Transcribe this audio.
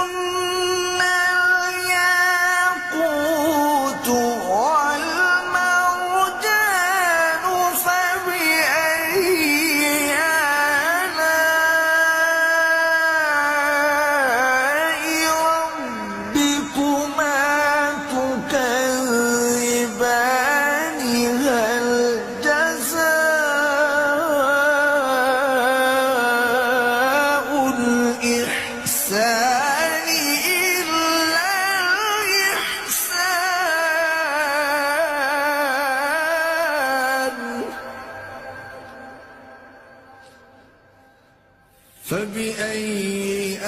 كأنهن الياقوت والمرجان فبأي آلاء ربكما تكذبان هل جزاء الإحسان إلا الإحسان فبأي